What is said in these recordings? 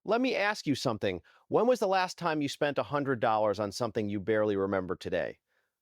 Let me ask you something. When was the last time you spent $100 on something you barely remember today?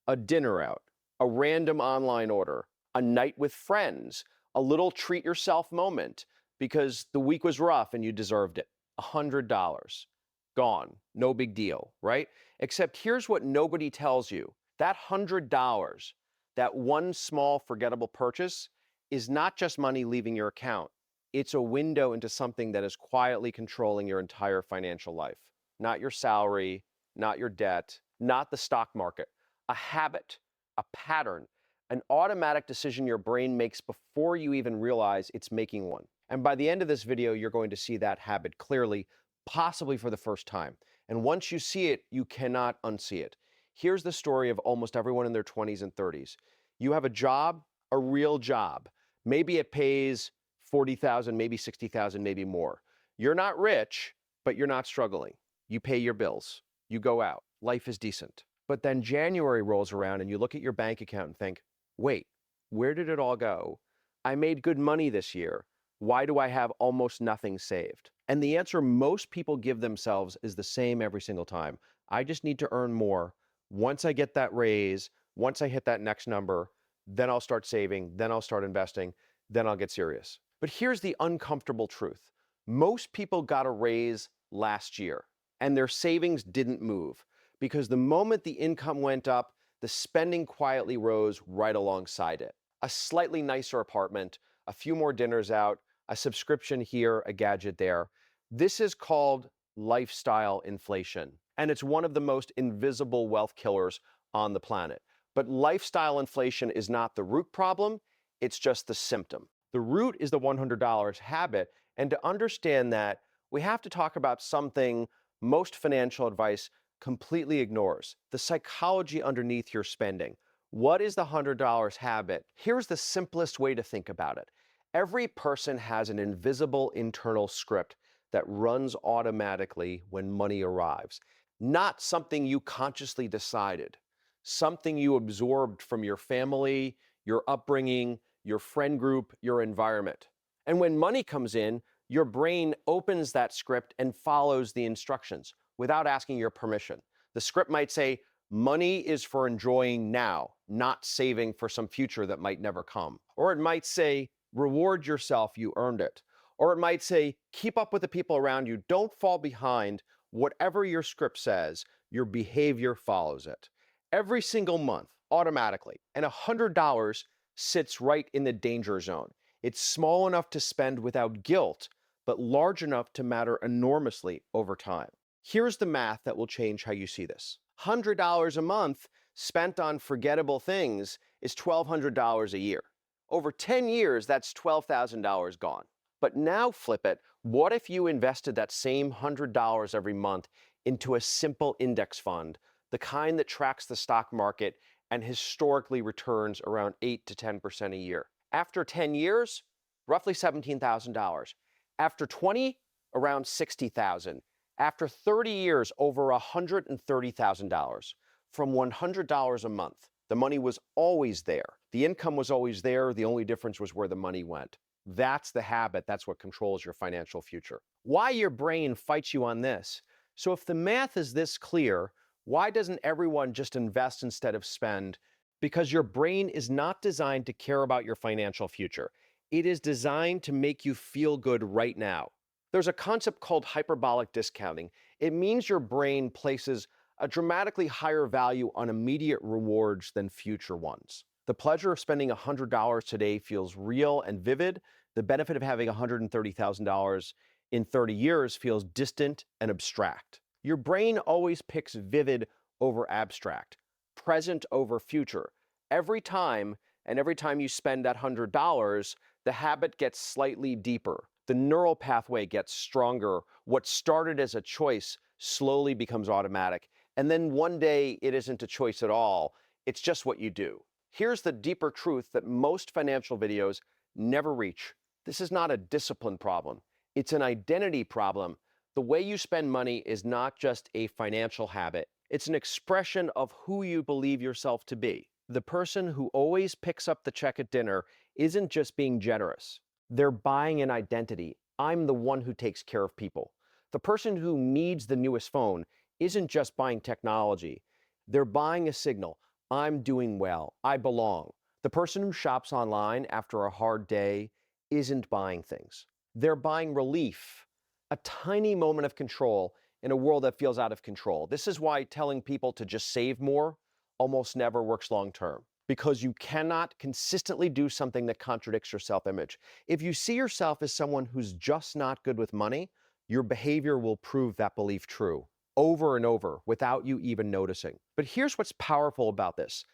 A dinner out, a random online order, a night with friends, a little treat yourself moment because the week was rough and you deserved it. $100. Gone. No big deal, right? Except here's what nobody tells you. That $100, that one small forgettable purchase, is not just money leaving your account. It's a window into something that is quietly controlling your entire financial life. Not your salary, not your debt, not the stock market. A habit, a pattern, an automatic decision your brain makes before you even realize it's making one. And by the end of this video, you're going to see that habit clearly, possibly for the first time. And once you see it, you cannot unsee it. Here's the story of almost everyone in their 20s and 30s. You have a job, a real job. Maybe it pays 40,000, maybe 60,000, maybe more. You're not rich, but you're not struggling. You pay your bills. You go out. Life is decent. But then January rolls around and you look at your bank account and think, wait, where did it all go? I made good money this year. Why do I have almost nothing saved? And the answer most people give themselves is the same every single time. I just need to earn more. Once I get that raise, once I hit that next number, then I'll start saving, then I'll start investing, then I'll get serious. But here's the uncomfortable truth. Most people got a raise last year, and their savings didn't move because the moment the income went up, the spending quietly rose right alongside it. A slightly nicer apartment, a few more dinners out, a subscription here, a gadget there. This is called lifestyle inflation, and it's one of the most invisible wealth killers on the planet. But lifestyle inflation is not the root problem, it's just the symptom. The root is the $100 habit, and to understand that, we have to talk about something most financial advice completely ignores: the psychology underneath your spending. What is the $100 habit? Here's the simplest way to think about it. Every person has an invisible internal script that runs automatically when money arrives. Not something you consciously decided, something you absorbed from your family, your upbringing, your friend group, your environment. And when money comes in, your brain opens that script and follows the instructions without asking your permission. The script might say, money is for enjoying now, not saving for some future that might never come. Or it might say, reward yourself, you earned it. Or it might say, keep up with the people around you, don't fall behind. Whatever your script says, your behavior follows it. Every single month, automatically. And $100 sits right in the danger zone. It's small enough to spend without guilt, but large enough to matter enormously over time. Here's the math that will change how you see this. $100 a month spent on forgettable things is $1,200 a year. Over 10 years, that's $12,000 gone. But now flip it. What if you invested that same $100 every month into a simple index fund, the kind that tracks the stock market and historically returns around 8 to 10% a year? After 10 years, roughly $17,000. After 20, around $60,000. After 30 years, over $130,000 from $100 a month. The money was always there. The income was always there. The only difference was where the money went. That's the habit. That's what controls your financial future. Why your brain fights you on this? So if the math is this clear, why doesn't everyone just invest instead of spend? Because your brain is not designed to care about your financial future. It is designed to make you feel good right now. There's a concept called hyperbolic discounting. It means your brain places a dramatically higher value on immediate rewards than future ones. The pleasure of spending $100 today feels real and vivid. The benefit of having $130,000 in 30 years feels distant and abstract. Your brain always picks vivid over abstract, present over future. Every time you spend that $100, the habit gets slightly deeper. The neural pathway gets stronger. What started as a choice slowly becomes automatic. And then one day it isn't a choice at all. It's just what you do. Here's the deeper truth that most financial videos never reach. This is not a discipline problem. It's an identity problem. The way you spend money is not just a financial habit. It's an expression of who you believe yourself to be. The person who always picks up the check at dinner isn't just being generous. They're buying an identity. I'm the one who takes care of people. The person who needs the newest phone isn't just buying technology. They're buying a signal. I'm doing well. I belong. The person who shops online after a hard day isn't buying things. They're buying relief, a tiny moment of control in a world that feels out of control. This is why telling people to just save more almost never works long term, because you cannot consistently do something that contradicts your self-image. If you see yourself as someone who's just not good with money, your behavior will prove that belief true over and over without you even noticing. But here's what's powerful about this.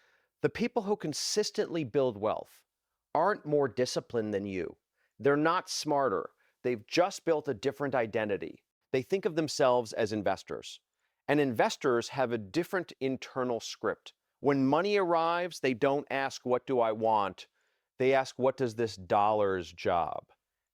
The people who consistently build wealth aren't more disciplined than you. They're not smarter. They've just built a different identity. They think of themselves as investors. And investors have a different internal script. When money arrives, they don't ask, what do I want? They ask, what does this dollar's job?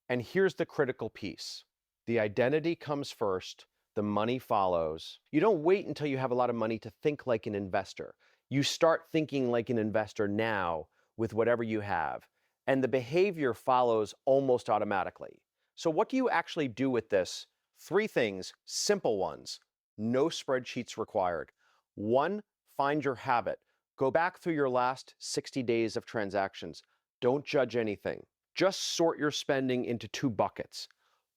And here's the critical piece. The identity comes first, the money follows. You don't wait until you have a lot of money to think like an investor. You start thinking like an investor now with whatever you have, and the behavior follows almost automatically. So what do you actually do with this? 3 things, simple ones, no spreadsheets required. 1, find your habit. Go back through your last 60 days of transactions. Don't judge anything. Just sort your spending into 2 buckets.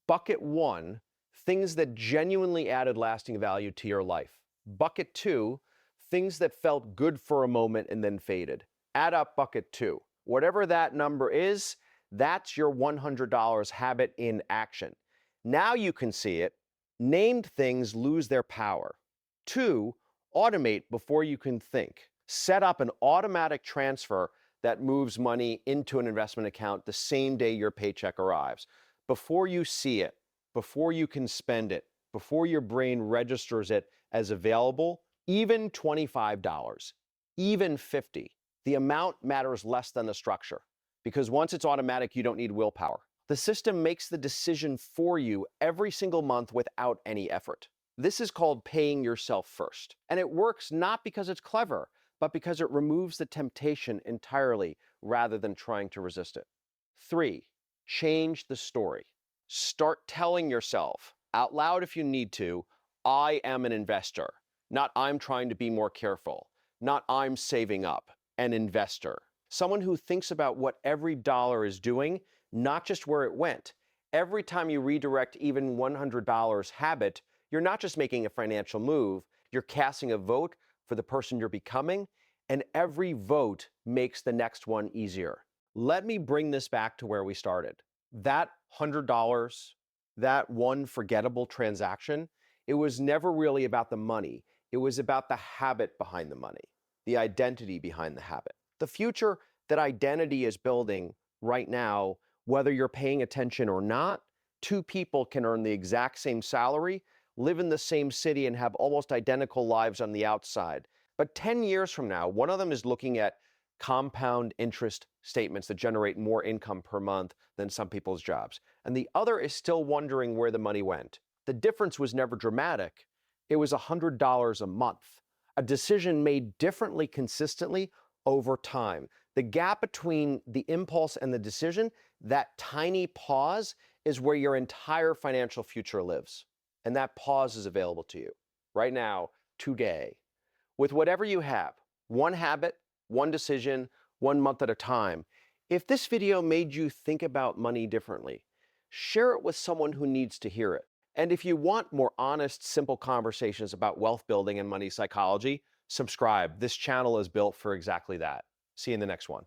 Bucket 1, things that genuinely added lasting value to your life. Bucket 2, things that felt good for a moment and then faded. Add up bucket 2. Whatever that number is, that's your $100 habit in action. Now you can see it. Named things lose their power. 2, automate before you can think. Set up an automatic transfer that moves money into an investment account the same day your paycheck arrives. Before you see it, before you can spend it, before your brain registers it as available, even $25, even $50, the amount matters less than the structure. Because once it's automatic, you don't need willpower. The system makes the decision for you every single month without any effort. This is called paying yourself first. And it works not because it's clever, but because it removes the temptation entirely rather than trying to resist it. 3, change the story. Start telling yourself, out loud if you need to, I am an investor. Not I'm trying to be more careful. Not I'm saving up. An investor. Someone who thinks about what every dollar is doing, not just where it went. Every time you redirect even $100 habit, you're not just making a financial move, you're casting a vote for the person you're becoming, and every vote makes the next one easier. Let me bring this back to where we started. That $100, that one forgettable transaction, it was never really about the money. It was about the habit behind the money, the identity behind the habit. The future that identity is building right now, whether you're paying attention or not, 2 people can earn the exact same salary, live in the same city, and have almost identical lives on the outside. But 10 years from now, one of them is looking at compound interest statements that generate more income per month than some people's jobs. And the other is still wondering where the money went. The difference was never dramatic. It was $100 a month. A decision made differently consistently over time. The gap between the impulse and the decision, that tiny pause, is where your entire financial future lives. And that pause is available to you right now, today. With whatever you have, one habit, one decision, 1 month at a time. If this video made you think about money differently, share it with someone who needs to hear it. And if you want more honest, simple conversations about wealth building and money psychology, subscribe. This channel is built for exactly that. See you in the next one.